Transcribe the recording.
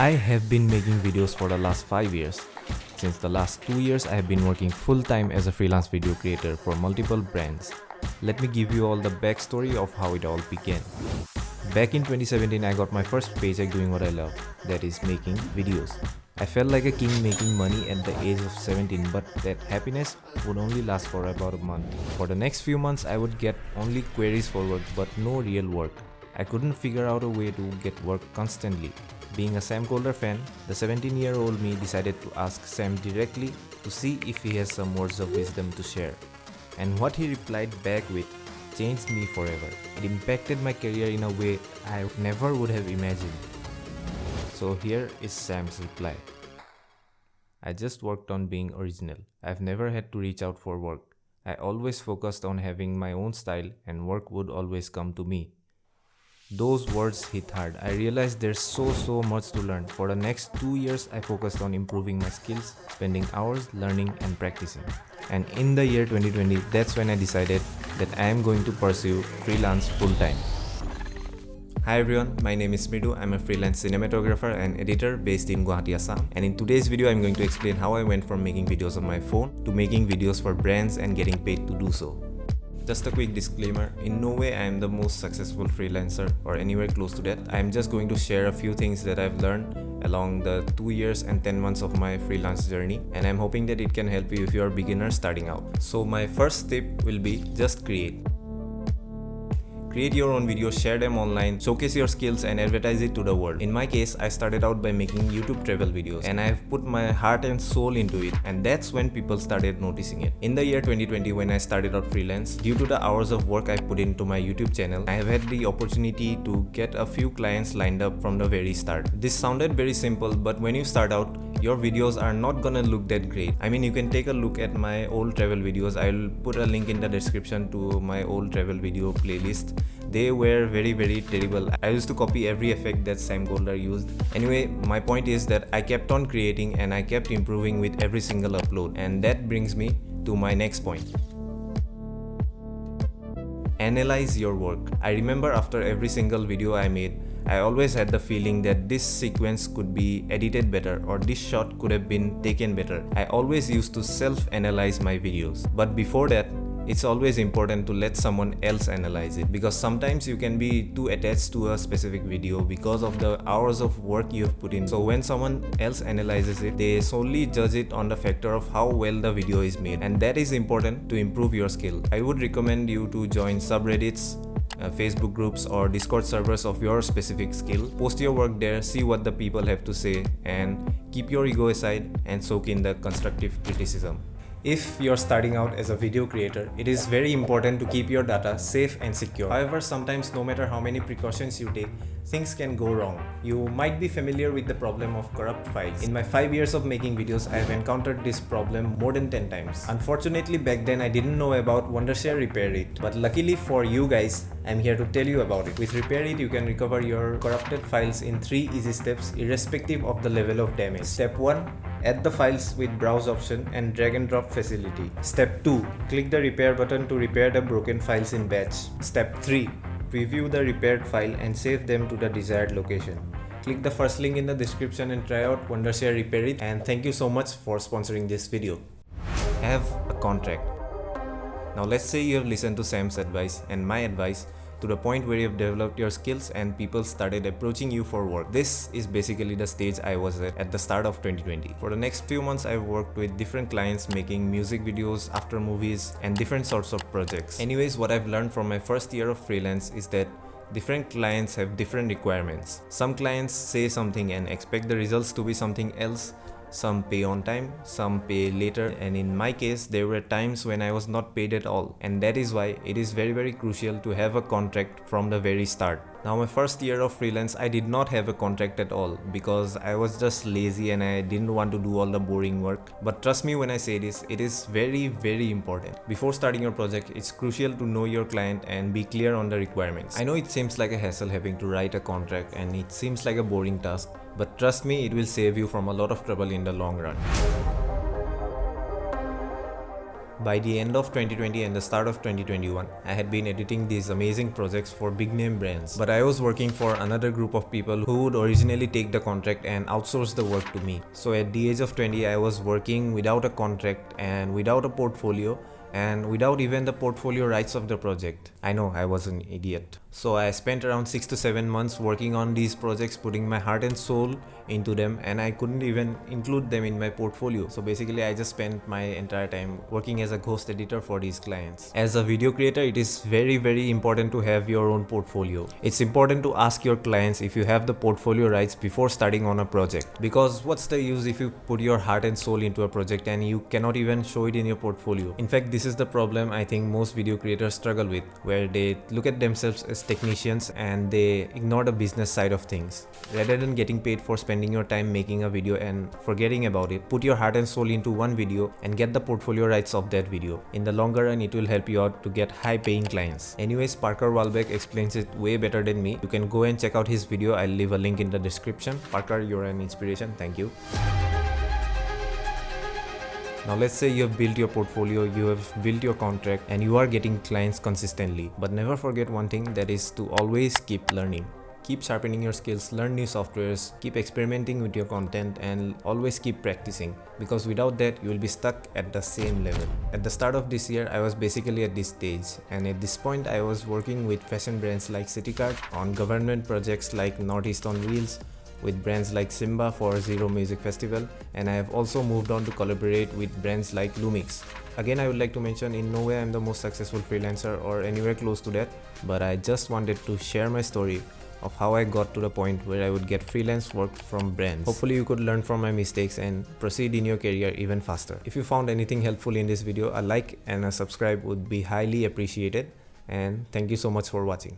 I have been making videos for the last 5 years. Since the last 2 years, I have been working full-time as a freelance video creator for multiple brands. Let me give you all the backstory of how it all began. Back in 2017, I got my first paycheck doing what I love, that is making videos. I felt like a king making money at the age of 17, but that happiness would only last for about a month. For the next few months, I would get only queries for work, but no real work. I couldn't figure out a way to get work constantly. Being a Sam Golder fan, the 17-year-old me decided to ask Sam directly to see if he has some words of wisdom to share. And what he replied back with changed me forever. It impacted my career in a way I never would have imagined. So here is Sam's reply. I just worked on being original. I've never had to reach out for work. I always focused on having my own style and work would always come to me. Those words hit hard. I realized there's so much to learn. For the next 2 years, I focused on improving my skills, spending hours learning and practicing. And in the year 2020, that's when I decided that I am going to pursue freelance full-time. Hi everyone, my name is Mridu. I'm a freelance cinematographer and editor based in Guwahati, Assam. And in today's video, I'm going to explain how I went from making videos on my phone to making videos for brands and getting paid to do so. Just a quick disclaimer, in no way I am the most successful freelancer or anywhere close to that. I am just going to share a few things that I've learned along the 2 years and 10 months of my freelance journey, and I'm hoping that it can help you if you're a beginner starting out. So my first tip will be just create. Create your own videos, share them online, showcase your skills and advertise it to the world. In my case, I started out by making YouTube travel videos and I've put my heart and soul into it, and that's when people started noticing it. In the year 2020, when I started out freelance, due to the hours of work I put into my YouTube channel, I have had the opportunity to get a few clients lined up from the very start. This sounded very simple, but when you start out, your videos are not gonna look that great. I mean, you can take a look at my old travel videos. I'll put a link in the description to my old travel video playlist. They were very terrible. I used to copy every effect that Sam Golder used. Anyway, my point is that I kept on creating and I kept improving with every single upload. And that brings me to my next point. Analyze your work. I remember after every single video I made, I always had the feeling that this sequence could be edited better or this shot could have been taken better. I always used to self-analyze my videos. But before that, it's always important to let someone else analyze it, because sometimes you can be too attached to a specific video because of the hours of work you have put in. So when someone else analyzes it, they solely judge it on the factor of how well the video is made, and that is important to improve your skill. I would recommend you to join subreddits, Facebook groups or Discord servers of your specific skill. Post your work there, see what the people have to say, and keep your ego aside and soak in the constructive criticism. If you're starting out as a video creator, it is very important to keep your data safe and secure. However, sometimes no matter how many precautions you take, things can go wrong. You might be familiar with the problem of corrupt files. In my 5 years of making videos, I have encountered this problem more than 10 times. Unfortunately, back then I didn't know about Wondershare Repair It, but luckily for you guys, I'm here to tell you about it. With Repair It, you can recover your corrupted files in 3 easy steps irrespective of the level of damage. Step 1. Add the files with browse option and drag and drop facility. Step 2. Click the repair button to repair the broken files in batch. Step 3. Preview the repaired file and save them to the desired location. Click the first link in the description and try out Wondershare Repair It, and thank you so much for sponsoring this video. Have a contract. Now let's say you have listened to Sam's advice and my advice to the point where you have developed your skills and people started approaching you for work. This is basically the stage I was at the start of 2020. For the next few months, I've worked with different clients making music videos, after movies, and different sorts of projects. Anyways, what I've learned from my first year of freelance is that different clients have different requirements. Some clients say something and expect the results to be something else. Some pay on time, some pay later, and in my case, there were times when I was not paid at all. And that is why it is very crucial to have a contract from the very start. Now, my first year of freelance, I did not have a contract at all because I was just lazy and I didn't want to do all the boring work. But trust me when I say this, it is very important. Before starting your project, it's crucial to know your client and be clear on the requirements. I know it seems like a hassle having to write a contract and it seems like a boring task, but trust me, it will save you from a lot of trouble in the long run. By the end of 2020 and the start of 2021, I had been editing these amazing projects for big name brands. But I was working for another group of people who would originally take the contract and outsource the work to me. So at the age of 20, I was working without a contract and without a portfolio and without even the portfolio rights of the project. I know I was an idiot. So I spent around 6 to 7 months working on these projects, putting my heart and soul into them, and I couldn't even include them in my portfolio. So basically I just spent my entire time working as a ghost editor for these clients. As a video creator, it is very important to have your own portfolio. It's important to ask your clients if you have the portfolio rights before starting on a project, because what's the use if you put your heart and soul into a project and you cannot even show it in your portfolio. In fact, this is the problem I think most video creators struggle with, where they look at themselves as technicians and they ignore the business side of things. Rather than getting paid for spending your time making a video and forgetting about it, put your heart and soul into one video and get the portfolio rights of that video. In the longer run, it will help you out to get high paying clients. Anyways, Parker Walbeck explains it way better than me. You can go and check out his video. I'll leave a link in the description. Parker, you're an inspiration. Thank you. Now let's say you have built your portfolio, you have built your contract, and you are getting clients consistently. But never forget one thing, that is to always keep learning. Keep sharpening your skills, learn new softwares, keep experimenting with your content, and always keep practicing, because without that you will be stuck at the same level. At the start of this year, I was basically at this stage, and at this point I was working with fashion brands like CityCard, on government projects like Northeast on Wheels, with brands like Simba for Zero Music Festival, and I have also moved on to collaborate with brands like Lumix. Again, I would like to mention, in no way I am the most successful freelancer or anywhere close to that, but I just wanted to share my story of how I got to the point where I would get freelance work from brands. Hopefully you could learn from my mistakes and proceed in your career even faster. If you found anything helpful in this video, a like and a subscribe would be highly appreciated, and thank you so much for watching.